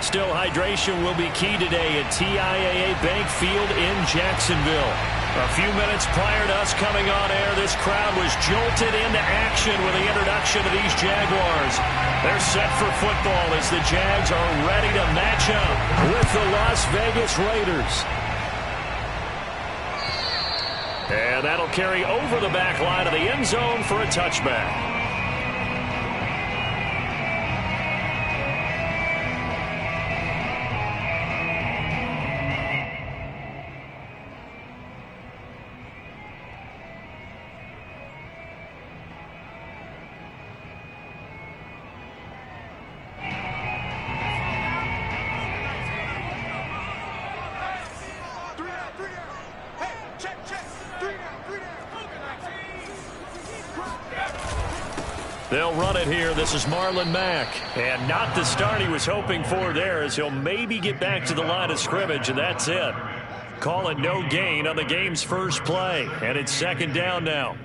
Still, hydration will be key today at TIAA Bank Field in Jacksonville. A few minutes prior to us coming on air, this crowd was jolted into action with the introduction of these Jaguars. They're set for football as the Jags are ready to match up with the Las Vegas Raiders. And that'll carry over the back line of the end zone for a touchback. They'll run it here. This is Marlon Mack. And not the start he was hoping for there, as he'll maybe get back to the line of scrimmage, and that's it. Call it no gain on the game's first play. And it's second down now.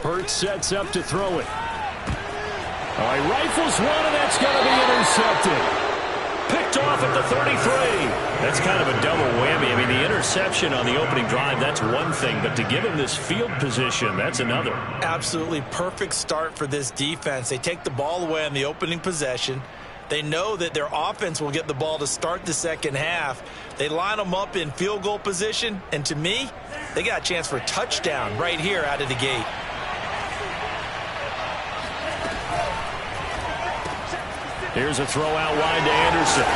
Hurts sets up to throw it. All right, rifles one, and that's going to be intercepted. Picked off at the 33. That's kind of a double whammy. I mean, the interception on the opening drive, that's one thing, but to give him this field position, that's another. Absolutely perfect start for this defense. They take the ball away on the opening possession. They know that their offense will get the ball to start the second half. They line them up in field goal position, and to me, they got a chance for a touchdown right here out of the gate. Here's a throw out wide to Anderson.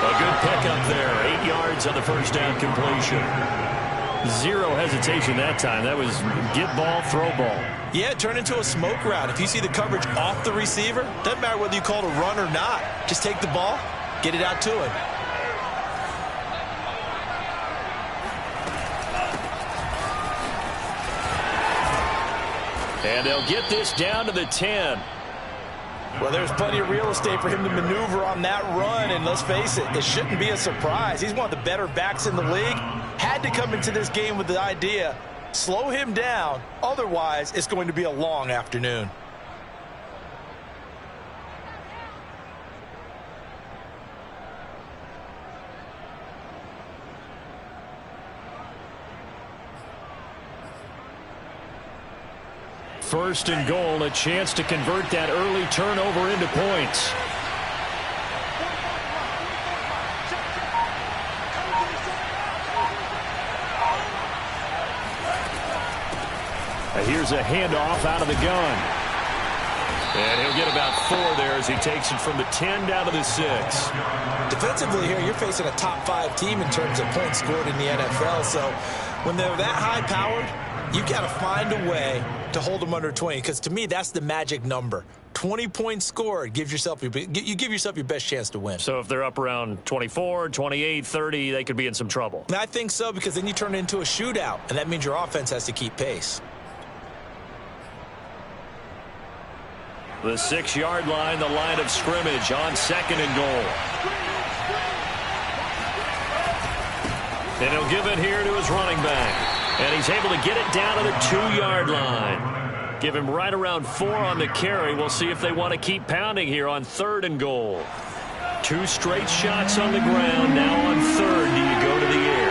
A good pickup there. 8 yards on the first down completion. Zero hesitation that time. That was get ball, throw ball. Yeah, it turned into a smoke route. If you see the coverage off the receiver, doesn't matter whether you call it a run or not. Just take the ball, get it out to him. And they'll get this down to the 10. Well, there's plenty of real estate for him to maneuver on that run, and let's face it, it shouldn't be a surprise. He's one of the better backs in the league. Had to come into this game with the idea, slow him down, otherwise it's going to be a long afternoon. First and goal, a chance to convert that early turnover into points. Here's a handoff out of the gun. And he'll get about 4 there as he takes it from the 10 down to the 6. Defensively here, you're facing a top 5 team in terms of points scored in the NFL. So when they're that high-powered, you've got to find a way to hold them under 20, because to me, that's the magic number. 20 points scored, you give yourself your best chance to win. So if they're up around 24, 28, 30, they could be in some trouble. And I think so, because then you turn it into a shootout, and that means your offense has to keep pace. The 6-yard line, the line of scrimmage on second and goal. And he'll give it here to his running back. And he's able to get it down to the 2-yard line. Give him right around 4 on the carry. We'll see if they want to keep pounding here on third and goal. 2 straight shots on the ground. Now on third, do you go to the air?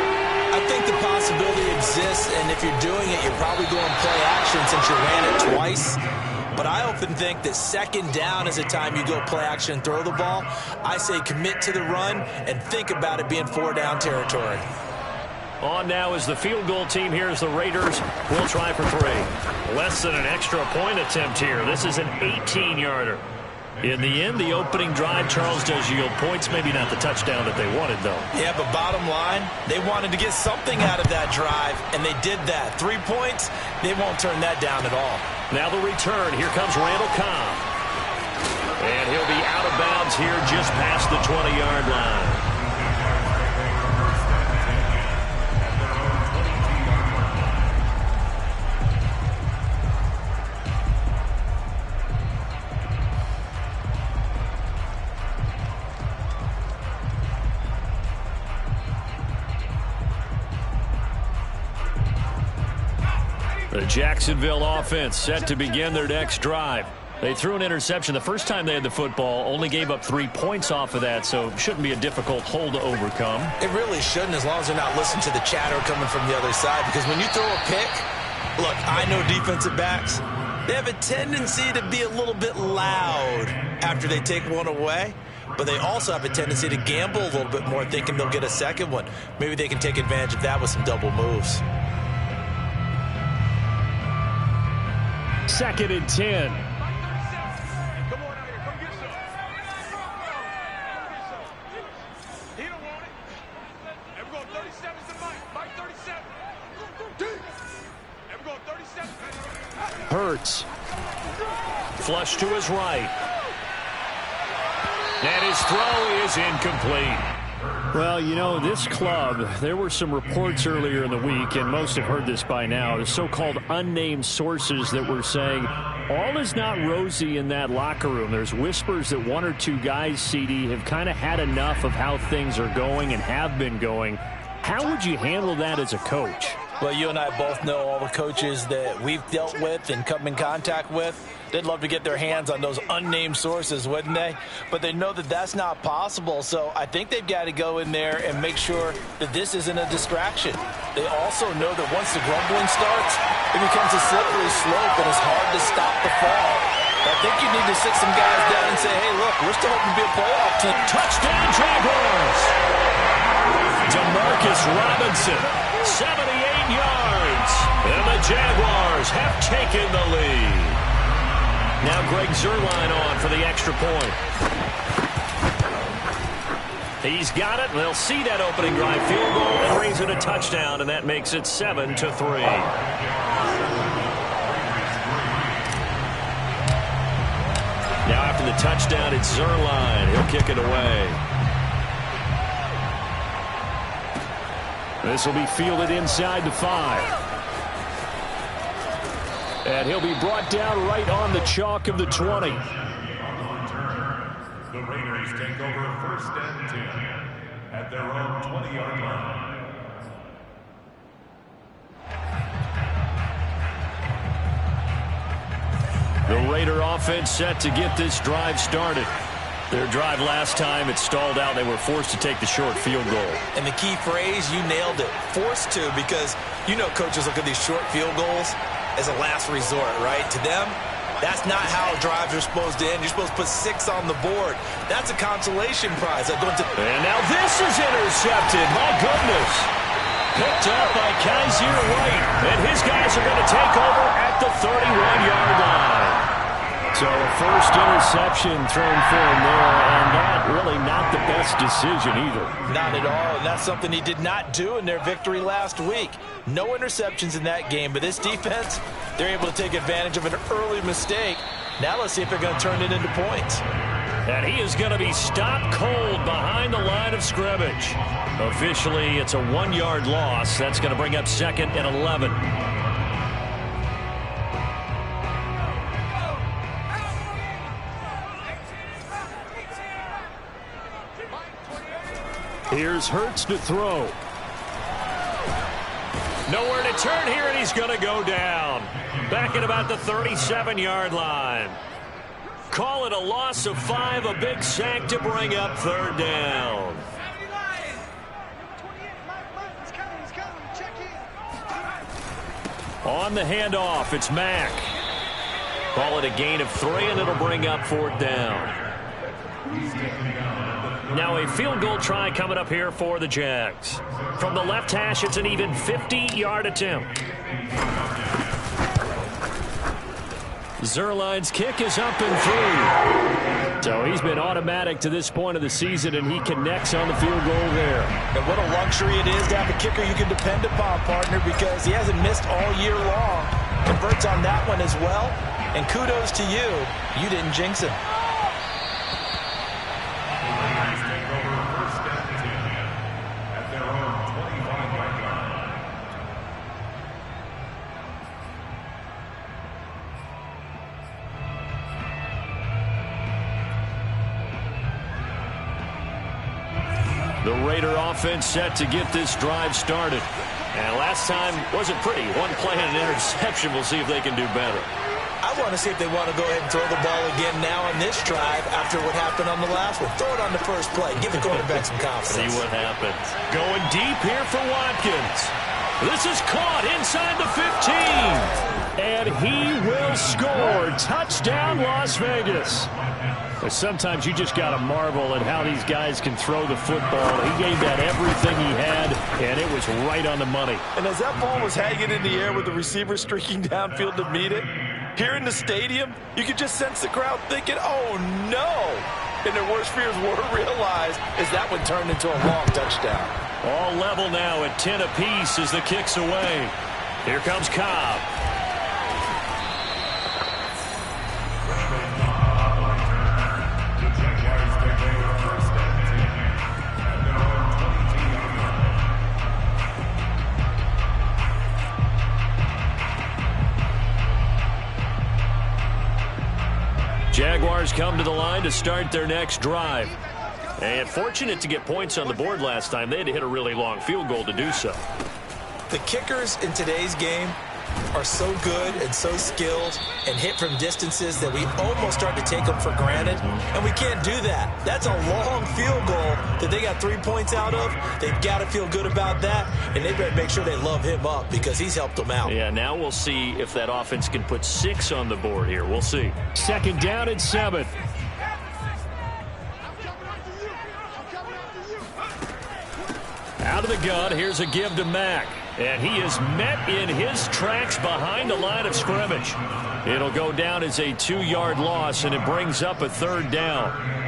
I think the possibility exists, and if you're doing it, you're probably going play action since you ran it twice. But I often think that second down is a time you go play action and throw the ball. I say commit to the run and think about it being 4-down territory. On now is the field goal team here as the Raiders will try for 3. Less than an extra point attempt here. This is an 18-yarder. In the end, the opening drive, Charles, does yield points. Maybe not the touchdown that they wanted, though. Yeah, but bottom line, they wanted to get something out of that drive, and they did that. 3 points, they won't turn that down at all. Now the return. Here comes Randall Cobb. And he'll be out of bounds here just past the 20-yard line. The Jacksonville offense set to begin their next drive. They threw an interception the first time they had the football, only gave up 3 points off of that, so shouldn't be a difficult hole to overcome. It really shouldn't, as long as they're not listening to the chatter coming from the other side, because when you throw a pick, look, I know defensive backs, they have a tendency to be a little bit loud after they take one away, but they also have a tendency to gamble a little bit more, thinking they'll get a second one. Maybe they can take advantage of that with some double moves. 2nd and 10. Hurts. Flush to his right. And his throw is incomplete. Well, you know, this club, there were some reports earlier in the week, and most have heard this by now, the so-called unnamed sources that were saying all is not rosy in that locker room. There's whispers that 1 or 2 guys, CD, have kind of had enough of how things are going and have been going. How would you handle that as a coach? Well, you and I both know all the coaches that we've dealt with and come in contact with. They'd love to get their hands on those unnamed sources, wouldn't they? But they know that that's not possible, so I think they've got to go in there and make sure that this isn't a distraction. They also know that once the grumbling starts, it becomes a slippery slope and it's hard to stop the fall. I think you need to sit some guys down and say, hey, look, we're still hoping to be a playoff team. Touchdown, Jaguars! Demarcus Robinson, 78 yards, and the Jaguars have taken the lead. Now Greg Zuerlein on for the extra point. He's got it, and they'll see that opening drive field goal and raise it a touchdown, and that makes it 7-3. Now after the touchdown, it's Zuerlein. He'll kick it away. This will be fielded inside the 5. And he'll be brought down right on the chalk of the 20. The Raiders take over 1st and 10 at their own 20-yard line. The Raider offense set to get this drive started. Their drive last time, it stalled out. They were forced to take the short field goal. And the key phrase, you nailed it, forced to, because you know coaches look at these short field goals as a last resort, right? To them, that's not how drives are supposed to end. You're supposed to put 6 on the board. That's a consolation prize. And now this is intercepted. My goodness. Picked up by Kaiser White. And his guys are going to take over at the 31-yard line. So a first interception thrown for him there, and that really not the best decision either. Not at all, and that's something he did not do in their victory last week. No interceptions in that game, but this defense, they're able to take advantage of an early mistake. Now let's see if they're going to turn it into points. And he is going to be stopped cold behind the line of scrimmage. Officially, it's a 1-yard loss. That's going to bring up 2nd and 11. Here's Hurts to throw. Nowhere to turn here, and he's going to go down. Back at about the 37-yard line. Call it a loss of 5, a big sack to bring up 3rd down. On the handoff, it's Mack. Call it a gain of 3, and it'll bring up 4th down. Now a field goal try coming up here for the Jags. From the left hash, it's an even 50-yard attempt. Zuerlein's kick is up and through. So he's been automatic to this point of the season, and he connects on the field goal there. And what a luxury it is to have a kicker you can depend upon, partner, because he hasn't missed all year long. Converts on that one as well. And kudos to you. You didn't jinx him. The Raider offense set to get this drive started. And last time wasn't pretty. One play and an interception. We'll see if they can do better. I want to see if they want to go ahead and throw the ball again now on this drive after what happened on the last one. Throw it on the first play. Give the quarterback some confidence. See what happens. Going deep here for Watkins. This is caught inside the 15. And he will score. Touchdown, Las Vegas. Sometimes you just got to marvel at how these guys can throw the football. He gave that everything he had, and it was right on the money. And as that ball was hanging in the air with the receiver streaking downfield to meet it, here in the stadium, you could just sense the crowd thinking, oh, no. And their worst fears were realized as that one turned into a long touchdown. All level now at 10 apiece as the kick's away. Here comes Cobb. Jaguars come to the line to start their next drive. And fortunate to get points on the board last time. They had to hit a really long field goal to do so. The kickers in today's game are so good and so skilled and hit from distances that we almost start to take them for granted. And we can't do that. That's a long field goal that they got 3 points out of. They've got to feel good about that. And they better make sure they love him up because he's helped them out. Yeah, now we'll see if that offense can put 6 on the board here. We'll see. Second down and 7. Out of the gun, here's a give to Mack. And he is met in his tracks behind the line of scrimmage. It'll go down as a 2-yard loss, and it brings up a third down.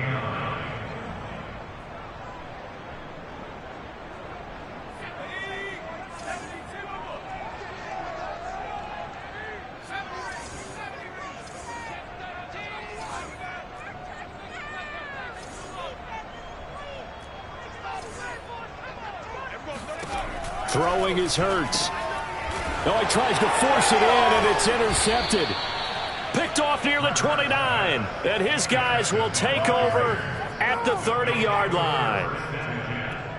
Throwing is Hurts. No, he tries to force it in, and it's intercepted. Picked off near the 29. And his guys will take over at the 30-yard line.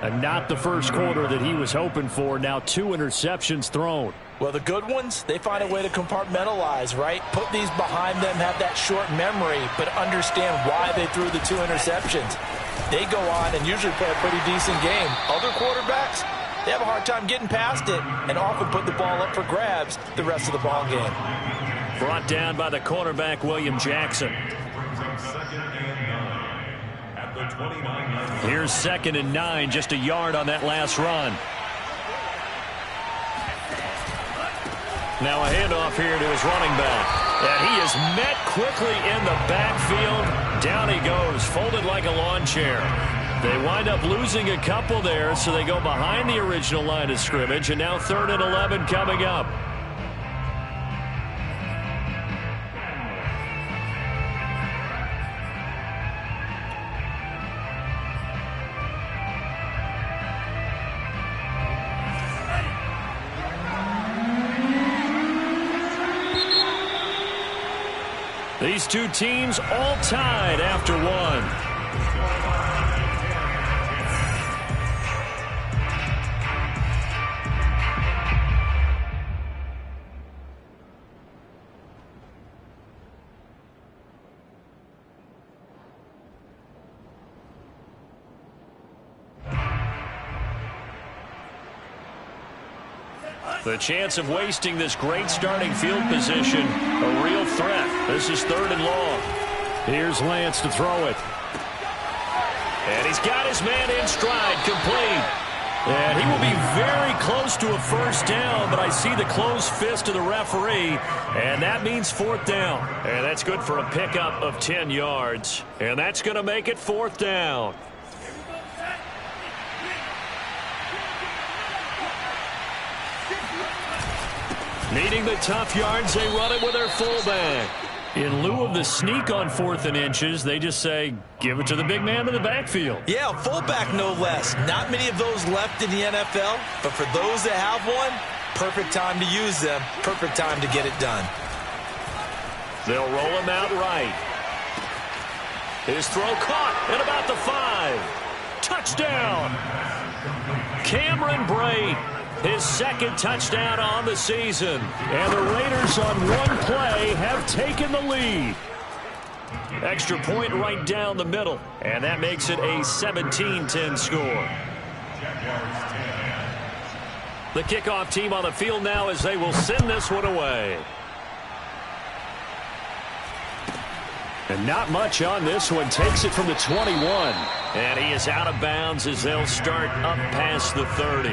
And not the first quarter that he was hoping for. Now 2 interceptions thrown. Well, the good ones, they find a way to compartmentalize, right? Put these behind them, have that short memory, but understand why they threw the 2 interceptions. They go on and usually play a pretty decent game. Other quarterbacks, they have a hard time getting past it and often put the ball up for grabs the rest of the ball game. Brought down by the cornerback, William Jackson. Here's 2nd and 9, just a yard on that last run. Now a handoff here to his running back. And he is met quickly in the backfield. Down he goes, folded like a lawn chair. They wind up losing a couple there, so they go behind the original line of scrimmage, and now 3rd and 11 coming up. These two teams all tied after one. The chance of wasting this great starting field position, a real threat. This is 3rd and long. Here's Lance to throw it. And he's got his man in stride, complete. And he will be very close to a first down, but I see the closed fist of the referee, and that means 4th down. And that's good for a pickup of 10 yards. And that's going to make it 4th down. Needing the tough yards, they run it with their fullback. In lieu of the sneak on 4th and inches, they just say, give it to the big man in the backfield. Yeah, fullback no less. Not many of those left in the NFL, but for those that have one, perfect time to use them, perfect time to get it done. They'll roll him out right. His throw caught at about the 5. Touchdown! Cameron Brate. his second touchdown on the season. And the Raiders on one play have taken the lead. Extra point right down the middle. And that makes it a 17-10 score. The kickoff team on the field now as they will send this one away. And not much on this one. Takes it from the 21. And he is out of bounds as they'll start up past the 30.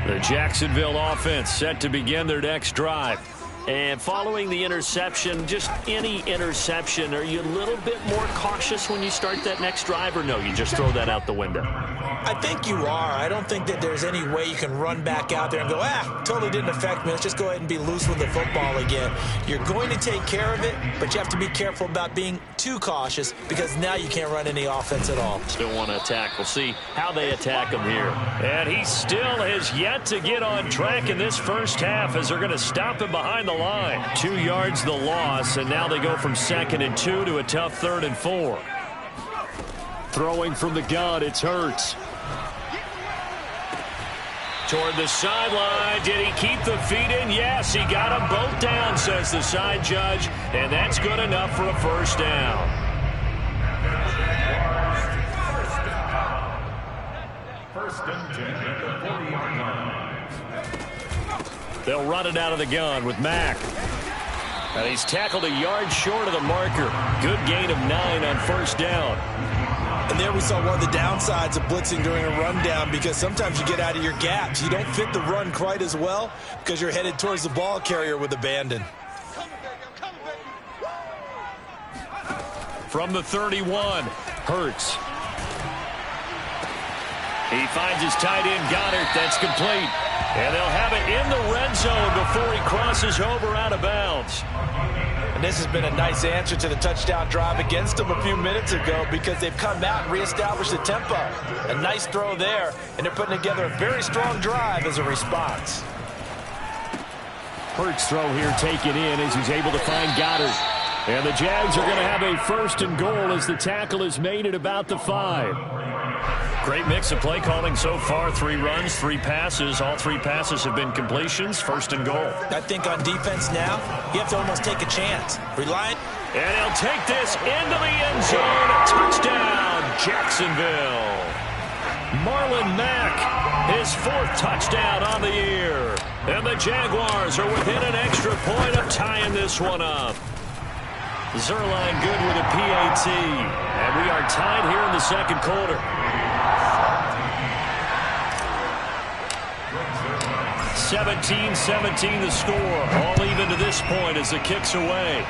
The Jacksonville offense set to begin their next drive. And following the interception, just any interception, are you a little bit more cautious when you start that next drive, or no, you just throw that out the window? I think you are. I don't think that there's any way you can run back out there and go, totally didn't affect me. Let's just go ahead and be loose with the football again. You're going to take care of it, but you have to be careful about being too cautious because now you can't run any offense at all. Still want to attack. We'll see how they attack him here. And he still has yet to get on track in this first half as they're going to stop him behind the line. 2 yards the loss, and now they go from 2nd and 2 to a tough 3rd and 4. Throwing from the gun, it's Hurts. Toward the sideline. Did he keep the feet in? Yes, he got them both down, says the side judge. And that's good enough for a first down. First and 10 at the 40-yard line. They'll run it out of the gun with Mack. And he's tackled a yard short of the marker. Good gain of 9 on first down. And there we saw one of the downsides of blitzing during a rundown because sometimes you get out of your gaps. You don't fit the run quite as well because you're headed towards the ball carrier with abandon. From the 31, Hurts. He finds his tight end, Gotw. That's complete. And they'll have it in the red zone before he crosses over out of bounds. And this has been a nice answer to the touchdown drive against them a few minutes ago because they've come out and reestablished the tempo. A nice throw there, and they're putting together a very strong drive as a response. Hurts throw here taken in as he's able to find Gotw. And the Jags are going to have a 1st and goal as the tackle is made at about the 5. Great mix of play calling so far. 3 runs, 3 passes. All 3 passes have been completions. 1st and goal. I think on defense now, you have to almost take a chance. Rely. And he'll take this into the end zone. Touchdown, Jacksonville. Marlon Mack, his 4th touchdown on the year. And the Jaguars are within an extra point of tying this one up. Zerline good with a PAT. And we are tied here in the 2nd quarter. 17-17 the score. All even to this point as the kick's away.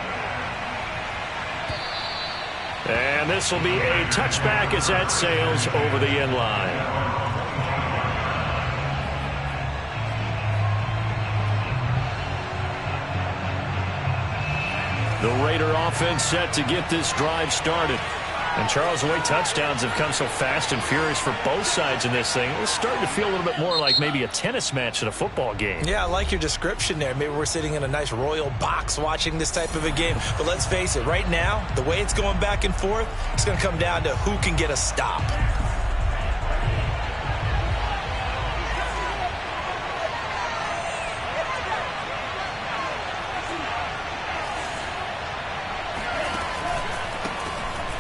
And this will be a touchback as that sails over the end line. The Raider offense set to get this drive started. And, Charles, the way touchdowns have come so fast and furious for both sides in this thing, it's starting to feel a little bit more like maybe a tennis match at a football game. Yeah, I like your description there. Maybe we're sitting in a nice royal box watching this type of a game. But let's face it, right now, the way it's going back and forth, it's going to come down to who can get a stop.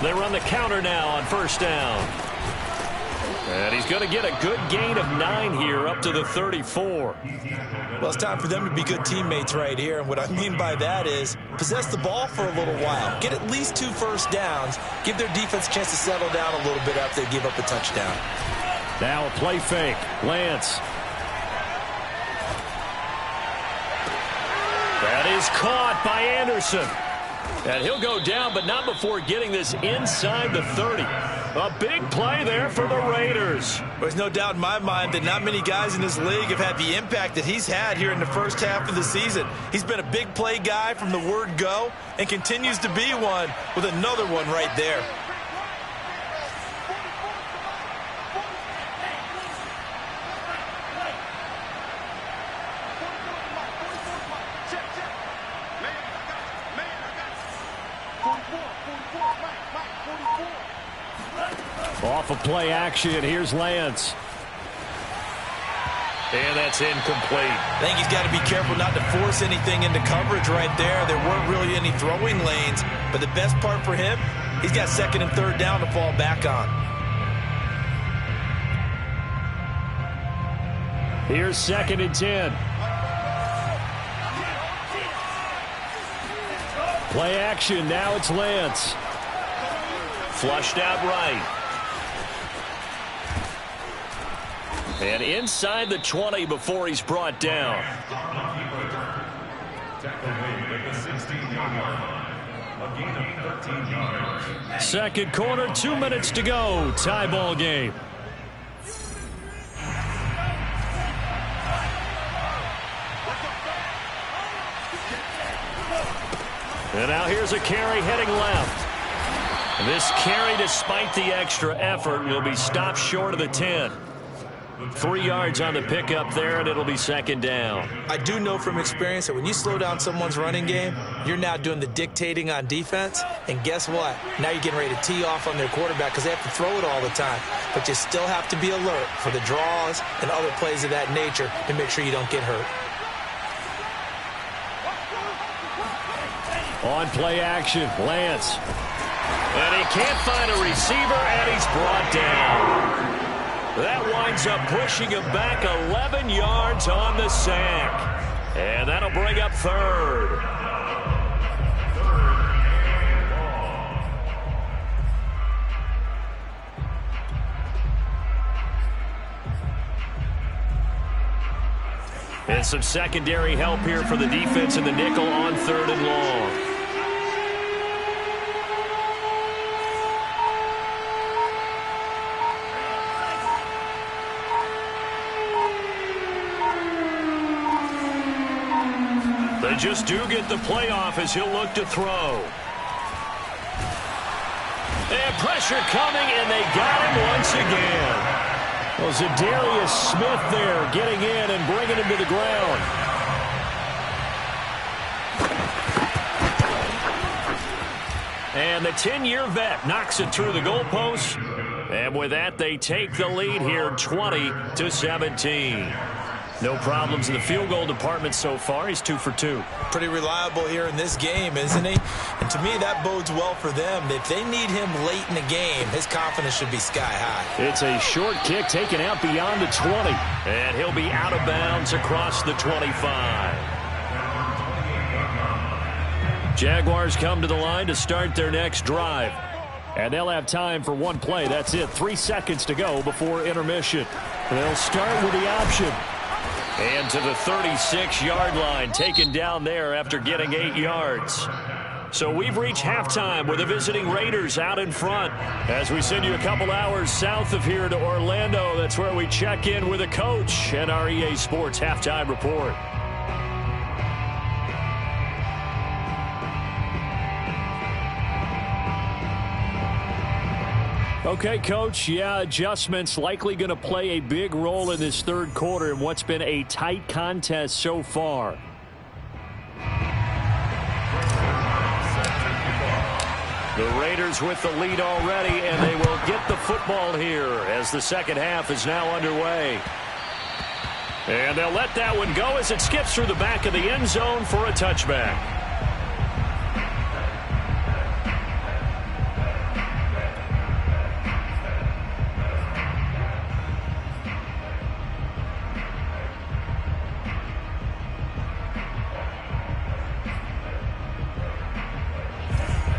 They run the counter now on first down. And he's going to get a good gain of 9 here up to the 34. Well, it's time for them to be good teammates right here. And what I mean by that is possess the ball for a little while. Get at least 2 first downs. Give their defense a chance to settle down a little bit after they give up a touchdown. Now a play fake. Lance. That is caught by Anderson. And he'll go down, but not before getting this inside the 30. A big play there for the Raiders. There's no doubt in my mind that not many guys in this league have had the impact that he's had here in the first half of the season. He's been a big play guy from the word go and continues to be one with another one right there. Off of play action, here's Lance. And that's incomplete. I think he's got to be careful not to force anything into coverage right there. There weren't really any throwing lanes. But the best part for him, he's got second and third down to fall back on. Here's 2nd and 10. Play action, now it's Lance. Flushed out right. And inside the 20 before he's brought down. Second quarter, 2 minutes to go. Tie ball game. And now here's a carry heading left. This carry, despite the extra effort, will be stopped short of the 10. 3 yards on the pickup there, and it'll be 2nd down. I do know from experience that when you slow down someone's running game, you're now doing the dictating on defense. And guess what? Now you're getting ready to tee off on their quarterback because they have to throw it all the time. But you still have to be alert for the draws and other plays of that nature to make sure you don't get hurt. On play action, Lance. And he can't find a receiver, and he's brought down. That winds up pushing him back 11 yards on the sack. And that'll bring up 3rd. And some secondary help here for the defense in the nickel on 3rd and long. They just do get the playoff as he'll look to throw. And pressure coming, and they got him once again. Well, Zadarius Smith there getting in and bringing him to the ground. And the 10-year vet knocks it through the goalpost. And with that, they take the lead here 20-17. No problems in the field goal department so far. He's 2 for 2. Pretty reliable here in this game, isn't he? And to me, that bodes well for them. If they need him late in the game, his confidence should be sky high. It's a short kick taken out beyond the 20. And he'll be out of bounds across the 25. Jaguars come to the line to start their next drive. And they'll have time for one play. That's it. 3 seconds to go before intermission. They'll start with the option. And to the 36-yard line, taken down there after getting 8 yards. So we've reached halftime with the visiting Raiders out in front. As we send you a couple hours south of here to Orlando, that's where we check in with the coach and our EA Sports Halftime Report. Okay, Coach, adjustments likely going to play a big role in this third quarter in what's been a tight contest so far. The Raiders with the lead already, and they will get the football here as the second half is now underway. And they'll let that one go as it skips through the back of the end zone for a touchback.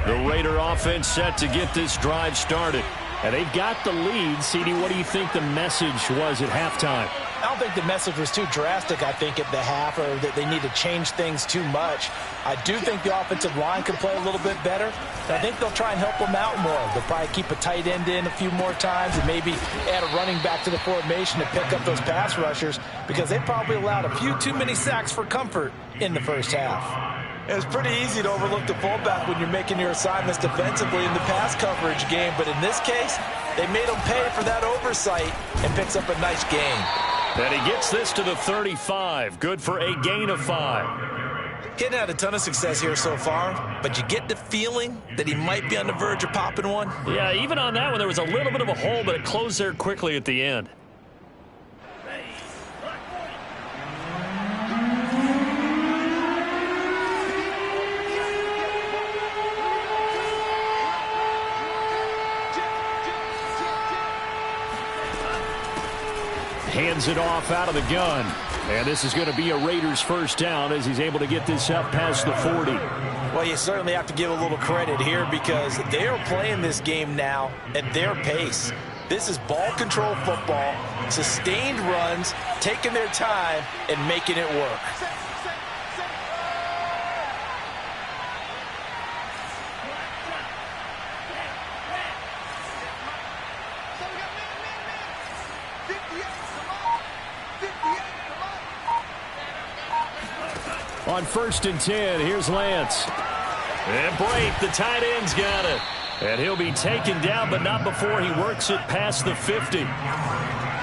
The Raider offense set to get this drive started. And they've got the lead. CD, what do you think the message was at halftime? I don't think the message was too drastic, I think, at the half, or that they need to change things too much. I do think the offensive line can play a little bit better. And I think they'll try and help them out more. They'll probably keep a tight end in a few more times and maybe add a running back to the formation to pick up those pass rushers, because they probably allowed a few too many sacks for comfort in the first half. It's pretty easy to overlook the fullback when you're making your assignments defensively in the pass coverage game. But in this case, they made him pay for that oversight and picks up a nice gain. And he gets this to the 35. Good for a gain of 5. He hadn't had a ton of success here so far, but you get the feeling that he might be on the verge of popping one. Yeah, even on that one, there was a little bit of a hole, but it closed there quickly at the end. Hands it off out of the gun. And this is going to be a Raiders first down as he's able to get this up past the 40. Well, you certainly have to give a little credit here because they are playing this game now at their pace. This is ball control football, sustained runs, taking their time, and making it work. On 1st and 10, here's Lance. And Brate, the tight end's got it. And he'll be taken down, but not before he works it past the 50.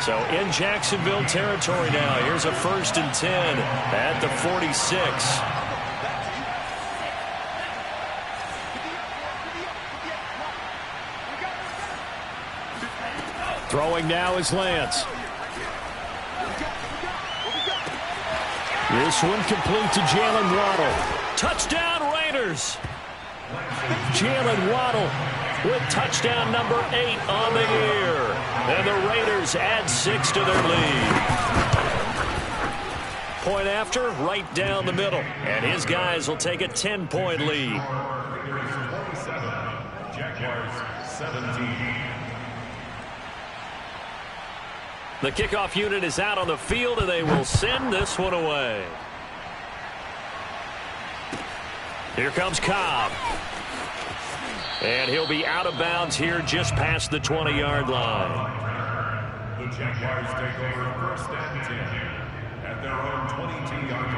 So in Jacksonville territory now. Here's a 1st and 10 at the 46. Throwing now is Lance. This one complete to Jalen Waddle. Touchdown Raiders. Jalen Waddle with touchdown number 8 on the year. And the Raiders add 6 to their lead. Point after, right down the middle. And his guys will take a 10-point lead. Jaguars 17. The kickoff unit is out on the field, and they will send this one away. Here comes Cobb. And he'll be out of bounds here just past the 20-yard line. The Jaguars take over 1st and 10 at their own 22-yard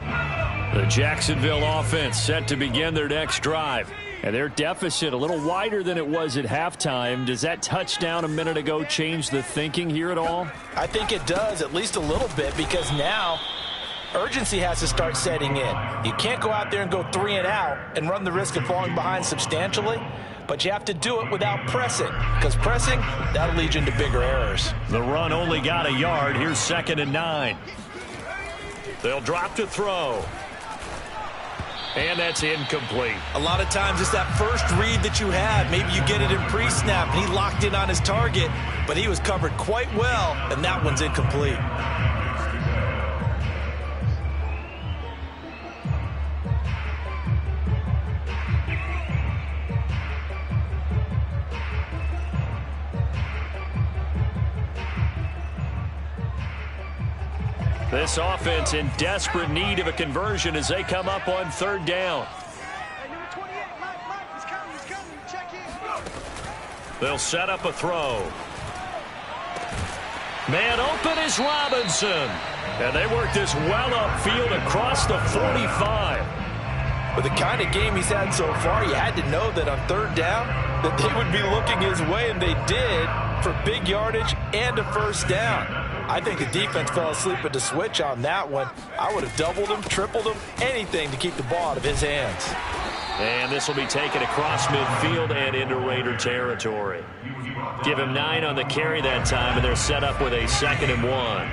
line. The Jacksonville offense set to begin their next drive. And their deficit a little wider than it was at halftime. Does that touchdown a minute ago change the thinking here at all? I think it does, at least a little bit, because now urgency has to start setting in. You can't go out there and go 3 and out and run the risk of falling behind substantially, but you have to do it without pressing, because pressing, that'll lead you into bigger errors. The run only got a yard. Here's 2nd and 9. They'll drop to throw. And that's incomplete. A lot of times it's that first read that you had. Maybe you get it in pre-snap, and he locked in on his target, but he was covered quite well, and that one's incomplete. This offense in desperate need of a conversion as they come up on 3rd down. They'll set up a throw. Man open is Robinson. And they work this well upfield across the 45. With the kind of game he's had so far, you had to know that on 3rd down that they would be looking his way, and they did, for big yardage and a 1st down. I think the defense fell asleep at the switch on that one. I would have doubled him, tripled him, anything to keep the ball out of his hands. And this will be taken across midfield and into Raider territory. Give him 9 on the carry that time, and they're set up with a 2nd and 1.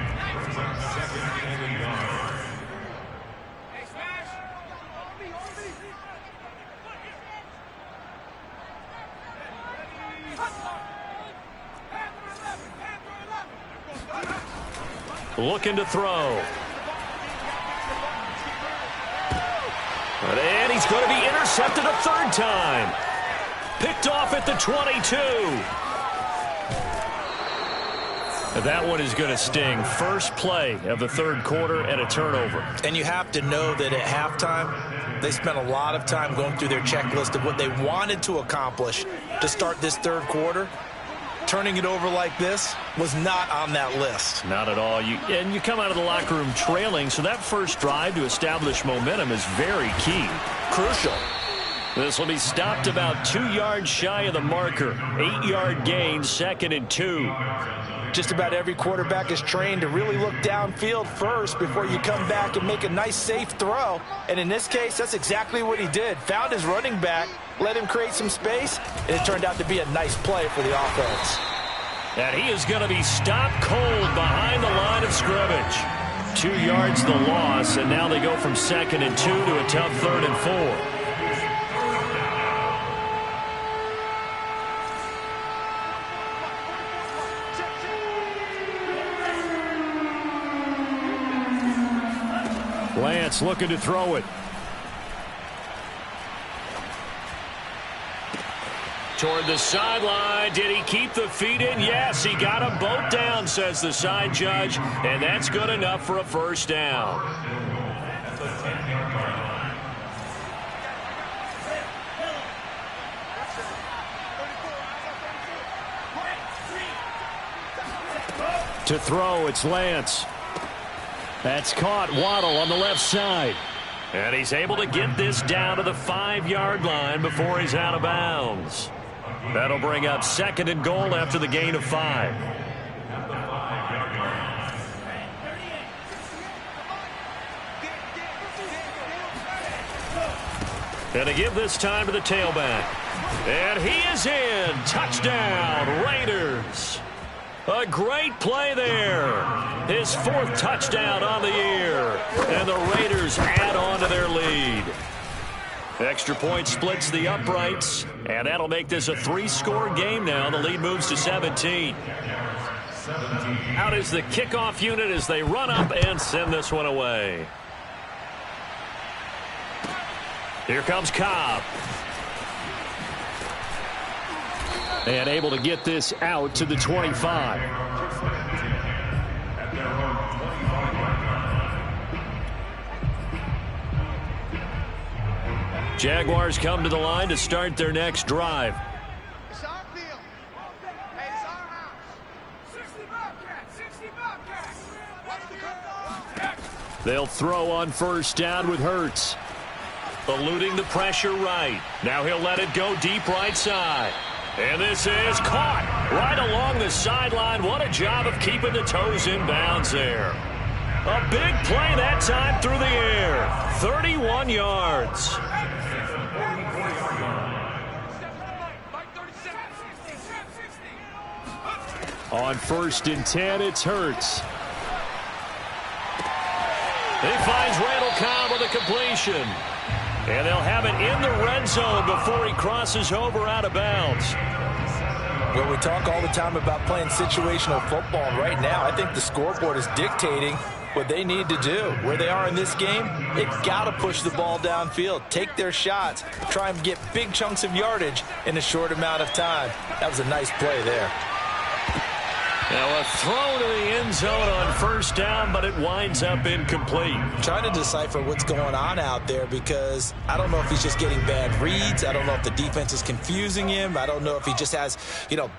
Looking to throw. And he's going to be intercepted a 3rd time. Picked off at the 22. That one is going to sting. First play of the 3rd quarter and a turnover. And you have to know that at halftime, they spent a lot of time going through their checklist of what they wanted to accomplish to start this 3rd quarter. Turning it over like this was not on that list. Not at all. You come out of the locker room trailing, so that first drive to establish momentum is very key. Crucial. This will be stopped about 2 yards shy of the marker. 8-yard gain, 2nd and 2. just about every quarterback is trained to really look downfield first before you come back and make a nice, safe throw. And in this case, that's exactly what he did. Found his running back, let him create some space, and it turned out to be a nice play for the offense. And he is going to be stopped cold behind the line of scrimmage. 2 yards the loss, and now they go from 2nd and 2 to a tough 3rd and 4. Lance looking to throw it. Toward the sideline. Did he keep the feet in? Yes, he got them both down, says the side judge. And that's good enough for a first down. To throw, it's Lance. That's caught. Waddle on the left side. And he's able to get this down to the 5-yard line before he's out of bounds. That'll bring up 2nd and goal after the gain of 5. And to give this time to the tailback. And he is in. Touchdown, Raiders. A great play there. His 4th touchdown on the year. And the Raiders add on to their lead. Extra point splits the uprights. And that'll make this a 3-score game now. The lead moves to 17. Out is the kickoff unit as they run up and send this one away. Here comes Cobb. And able to get this out to the 25. Jaguars come to the line to start their next drive. It's our field. Hey, it's our house. 60 Bobcats. 60 Bobcats. They'll throw on first down with Hurts. Eluding the pressure right. Now he'll let it go deep right side. And this is caught right along the sideline. What a job of keeping the toes in bounds there. A big play that time through the air. 31 yards. On 1st and 10, it's Hurts. He finds Randall Cobb with a completion. And they'll have it in the red zone before he crosses over out of bounds. Well, we talk all the time about playing situational football. And right now, I think the scoreboard is dictating what they need to do. Where they are in this game, they've got to push the ball downfield, take their shots, try and get big chunks of yardage in a short amount of time. That was a nice play there. Now a throw to the end zone on first down, but it winds up incomplete. Trying to decipher what's going on out there because I don't know if he's just getting bad reads. I don't know if the defense is confusing him. I don't know if he just has,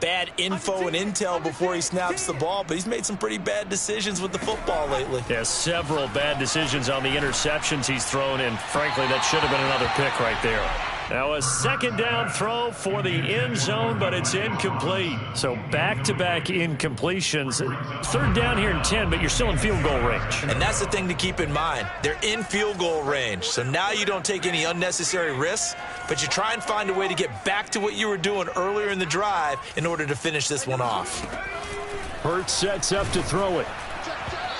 bad info and intel before he snaps the ball. But he's made some pretty bad decisions with the football lately. Yeah, several bad decisions on the interceptions he's thrown, and frankly, that should have been another pick right there. Now a 2nd down throw for the end zone, but it's incomplete. So back-to-back incompletions. 3rd down here in 10, but you're still in field goal range. And that's the thing to keep in mind. They're in field goal range. So now you don't take any unnecessary risks, but you try and find a way to get back to what you were doing earlier in the drive in order to finish this one off. Hurts sets up to throw it.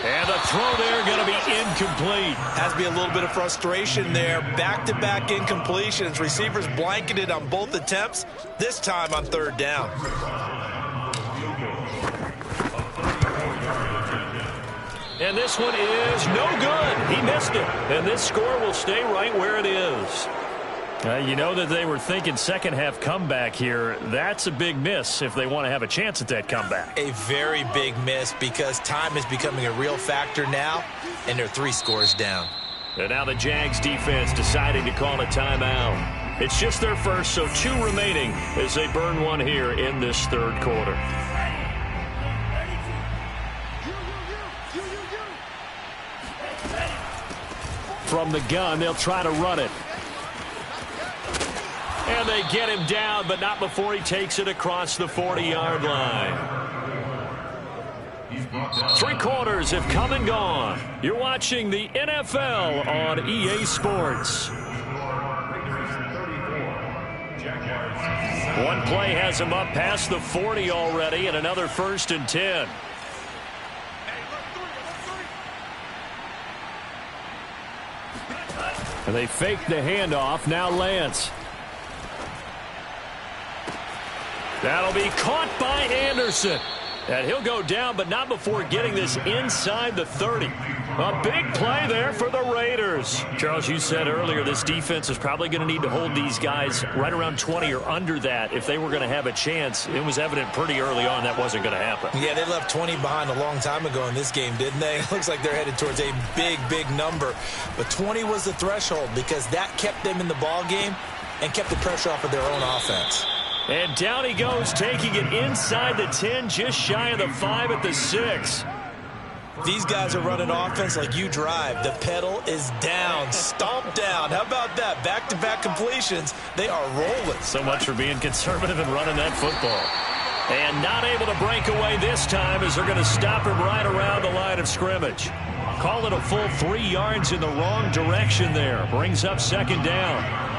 And the throw there going to be incomplete. Has to be a little bit of frustration there. Back-to-back incompletions. Receivers blanketed on both attempts, this time on 3rd down. And this one is no good. He missed it. And this score will stay right where it is. You know that they were thinking second-half comeback here. That's a big miss if they want to have a chance at that comeback. A very big miss because time is becoming a real factor now, and they're 3 scores down. And now the Jags defense deciding to call a timeout. It's just their first, so 2 remaining as they burn one here in this 3rd quarter. From the gun, they'll try to run it. And they get him down, but not before he takes it across the 40-yard line. Three quarters have come and gone. You're watching the NFL on EA Sports. One play has him up past the 40 already, and another 1st and 10. And they fake the handoff. Now Lance. That'll be caught by Anderson. And he'll go down, but not before getting this inside the 30. A big play there for the Raiders. Charles, you said earlier this defense is probably going to need to hold these guys right around 20 or under that if they were going to have a chance. It was evident pretty early on that wasn't going to happen. Yeah, they left 20 behind a long time ago in this game, didn't they? It looks like they're headed towards a big, big number. But 20 was the threshold because that kept them in the ball game and kept the pressure off of their own offense. And down he goes, taking it inside the 10, just shy of the 5 at the 6. These guys are running offense like you drive. The pedal is down, stomp down. How about that? Back-to-back completions. They are rolling. So much for being conservative and running that football. And not able to break away this time as they're going to stop him right around the line of scrimmage. Call it a full 3 yards in the wrong direction there. Brings up 2nd down.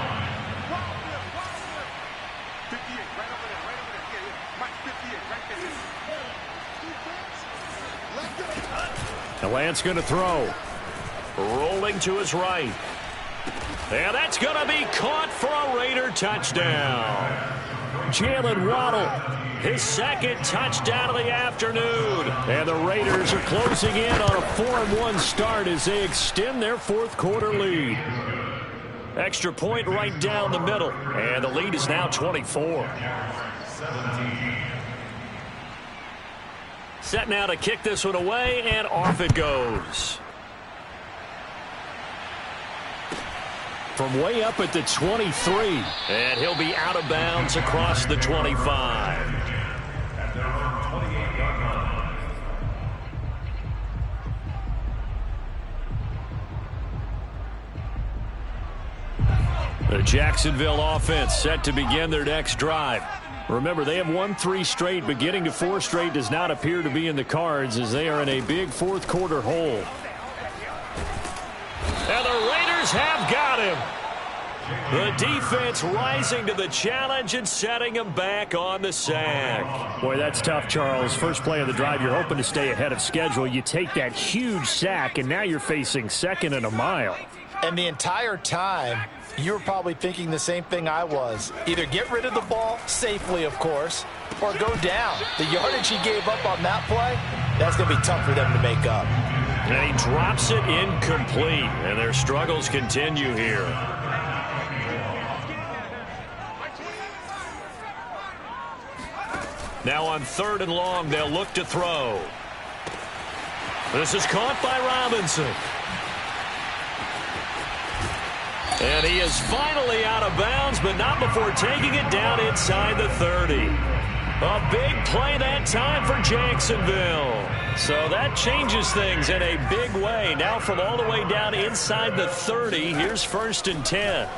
Lance going to throw. Rolling to his right. And that's going to be caught for a Raider touchdown. Jalen Waddle, his 2nd touchdown of the afternoon. And the Raiders are closing in on a 4-1 start as they extend their 4th quarter lead. Extra point right down the middle. And the lead is now 24. Set now to kick this one away, and off it goes. From way up at the 23. And he'll be out of bounds across the 25. At their own 28-yard line. The Jacksonville offense set to begin their next drive. Remember, they have won 3 straight, but getting to 4 straight does not appear to be in the cards as they are in a big 4th quarter hole. And the Raiders have got him. The defense rising to the challenge and setting him back on the sack. Boy, that's tough, Charles. First play of the drive, you're hoping to stay ahead of schedule. You take that huge sack, and now you're facing 2nd and a mile. And the entire time, you were probably thinking the same thing I was. Either get rid of the ball, safely of course, or go down. The yardage he gave up on that play, that's going to be tough for them to make up. And he drops it incomplete, and their struggles continue here. Now on 3rd and long, they'll look to throw. This is caught by Robinson. And he is finally out of bounds, but not before taking it down inside the 30. A big play that time for Jacksonville. So that changes things in a big way. Now from all the way down inside the 30, here's 1st and 10.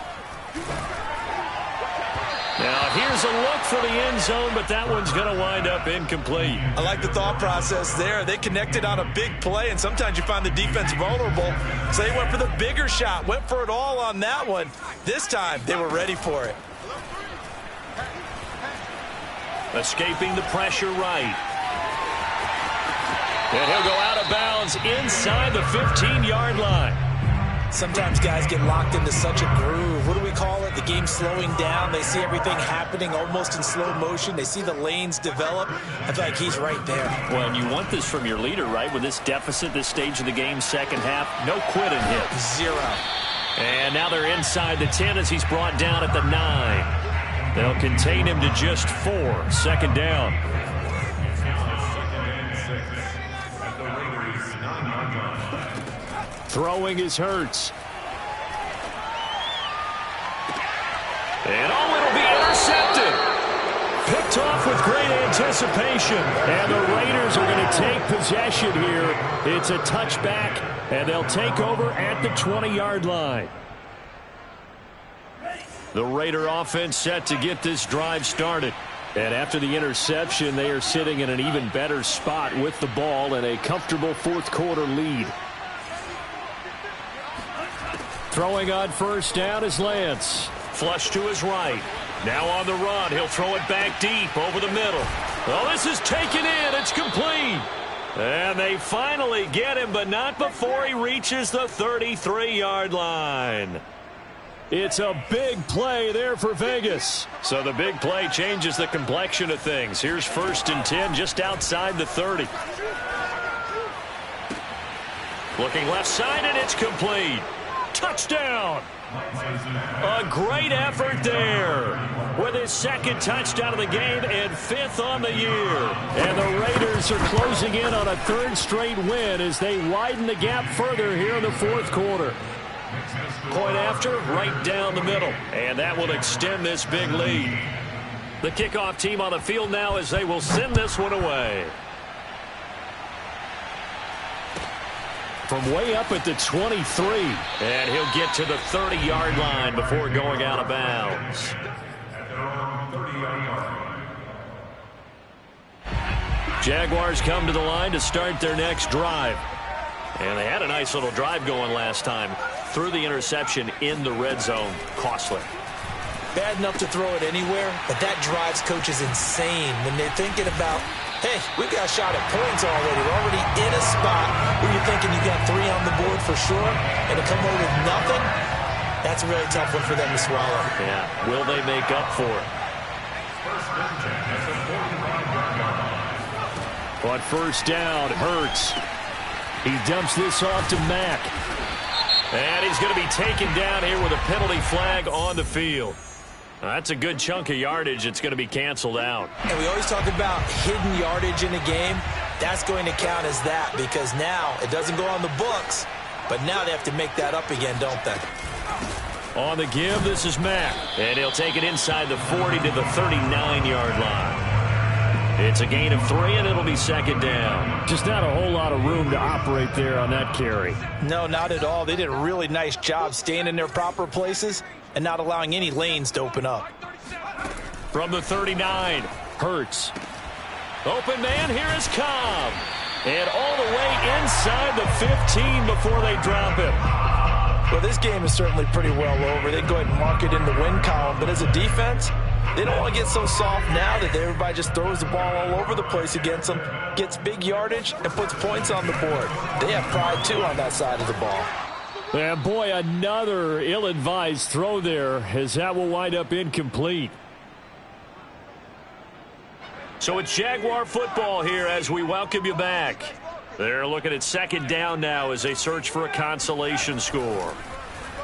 Now here's a look for the end zone, but that one's going to wind up incomplete. I like the thought process there. They connected on a big play, and sometimes you find the defense vulnerable. So they went for the bigger shot, went for it all on that one. This time, they were ready for it. Escaping the pressure right. And he'll go out of bounds inside the 15-yard line. Sometimes guys get locked into such a groove. What do we call it? The game slowing down. They see everything happening almost in slow motion. They see the lanes develop. I feel like he's right there. Well, and you want this from your leader, right? With this deficit, this stage of the game, 2nd half, no quitting hit. 0. And now they're inside the 10 as he's brought down at the 9. They'll contain him to just 4. 2nd down. Throwing is Hurts. And it'll be intercepted. Picked off with great anticipation. And the Raiders are going to take possession here. It's a touchback, and they'll take over at the 20-yard line. The Raider offense set to get this drive started. And after the interception, they are sitting in an even better spot with the ball and a comfortable fourth quarter lead. Throwing on first down is Lance. Flush to his right. Now on the run. He'll throw it back deep over the middle. Oh, this is taken in. It's complete. And they finally get him, but not before he reaches the 33-yard line. It's a big play there for Vegas. So the big play changes the complexion of things. Here's 1st and 10 just outside the 30. Looking left side, and it's complete. Touchdown. A great effort there with his 2nd touchdown of the game and 5th on the year. And the Raiders are closing in on a 3rd straight win as they widen the gap further here in the 4th quarter. Point after, right down the middle. And that will extend this big lead. The kickoff team on the field now as they will send this one away. From way up at the 23. And he'll get to the 30-yard line before going out of bounds. Jaguars come to the line to start their next drive. And they had a nice little drive going last time. Threw the interception in the red zone. Costly. Bad enough to throw it anywhere, but that drives coaches insane when they're thinking about, hey, we've got a shot at points already. We're already in a spot where you're thinking you got 3 on the board for sure, and to come away with nothing, that's a really tough one for them to swallow. Yeah, will they make up for it? On first down, Hurts. He dumps this off to Mack. And he's going to be taken down here with a penalty flag on the field. That's a good chunk of yardage. It's going to be canceled out. And we always talk about hidden yardage in a game. That's going to count as that because now it doesn't go on the books, but now they have to make that up again, don't they? On the give, this is Mack. And he'll take it inside the 40 to the 39-yard line. It's a gain of 3, and it'll be 2nd down. Just not a whole lot of room to operate there on that carry. No, not at all. They did a really nice job staying in their proper places and not allowing any lanes to open up. From the 39, Hurts. Open man, here is Cobb. And all the way inside the 15 before they drop him. Well, this game is certainly pretty well over. They go ahead and mark it in the win column. But as a defense, they don't want to get so soft now that everybody just throws the ball all over the place against them, gets big yardage, and puts points on the board. They have pride, too, on that side of the ball. And, boy, another ill-advised throw there as that will wind up incomplete. So it's Jaguar football here as we welcome you back. They're looking at 2nd down now as they search for a consolation score.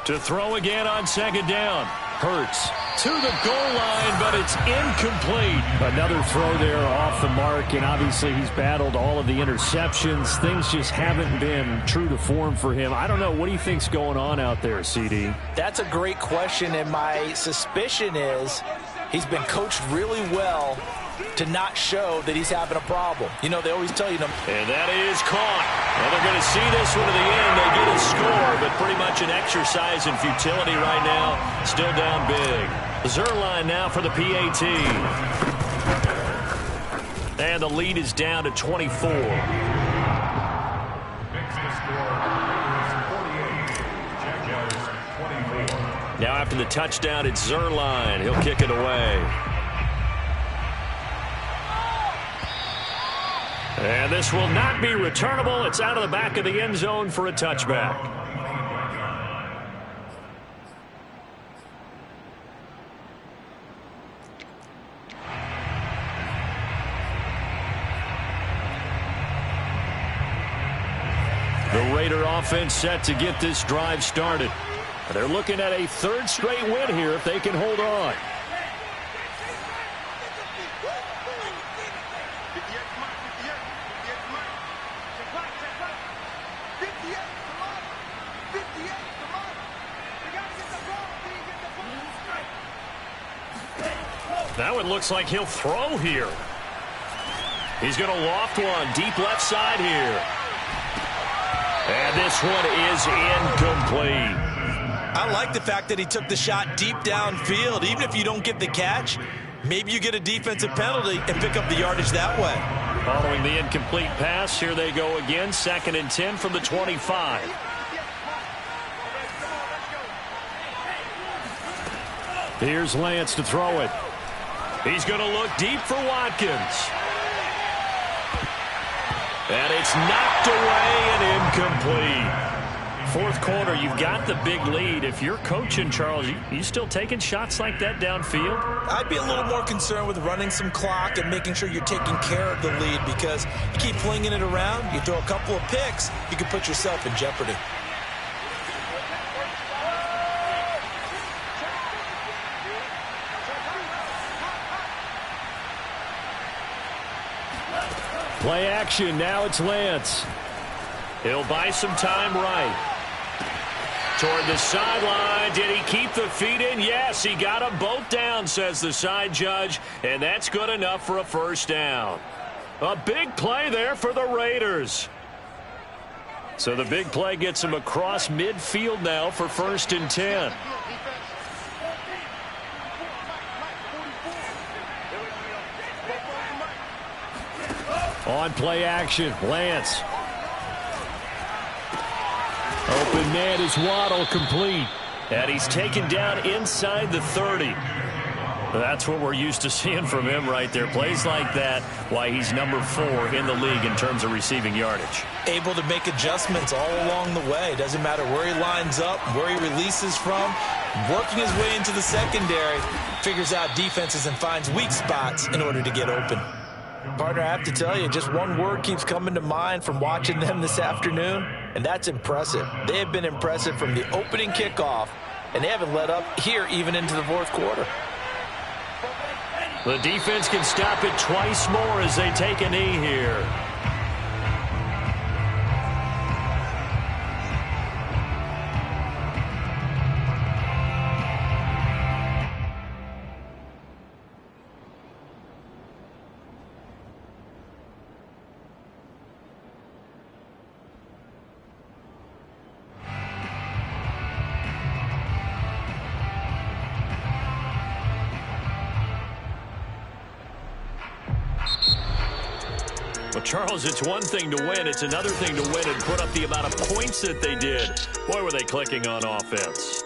To throw again on 2nd down. Hurts to the goal line, but it's incomplete. Another throw there off the mark, and obviously he's battled all of the interceptions. Things just haven't been true to form for him. I don't know. What do you think's going on out there, CD? That's a great question, and my suspicion is he's been coached really well to not show that he's having a problem. You know, they always tell you. And that is caught. Well, they're going to see this one to the end. They get a score, but pretty much an exercise in futility right now. Still down big. Zerline now for the PAT. And the lead is down to 24. Now after the touchdown, it's Zerline. He'll kick it away. And this will not be returnable. It's out of the back of the end zone for a touchback. The Raider offense set to get this drive started. They're looking at a 3rd straight win here if they can hold on. Now it looks like he'll throw here. He's going to loft one deep left side here. And this one is incomplete. I like the fact that he took the shot deep downfield. Even if you don't get the catch, Maybe you get a defensive penalty and pick up the yardage that way. Following the incomplete pass, here they go again. 2nd and 10 from the 25. Here's Lance to throw it. He's going to look deep for Watkins. And it's knocked away and incomplete. 4th quarter, you've got the big lead. If you're coaching, Charles, you still taking shots like that downfield? I'd be a little more concerned with running some clock and making sure you're taking care of the lead, because you keep flinging it around, you throw a couple of picks, you can put yourself in jeopardy. Play action. Now it's Lance. He'll buy some time right. Toward the sideline. Did he keep the feet in? Yes, he got them both down, says the side judge, and that's good enough for a 1st down. A big play there for the Raiders. So the big play gets him across midfield now for 1st and 10. On play action, Lance. Open man is Waddle, complete. And he's taken down inside the 30. That's what we're used to seeing from him right there. Plays like that, why he's number 4 in the league in terms of receiving yardage. Able to make adjustments all along the way. Doesn't matter where he lines up, where he releases from. Working his way into the secondary, figures out defenses and finds weak spots in order to get open. Partner, I have to tell you, just one word keeps coming to mind from watching them this afternoon, and that's impressive. They have been impressive from the opening kickoff, and they haven't let up here even into the 4th quarter. The defense can stop it twice more as they take a knee here. Well, Charles, it's one thing to win. It's another thing to win and put up the amount of points that they did. Boy, were they clicking on offense.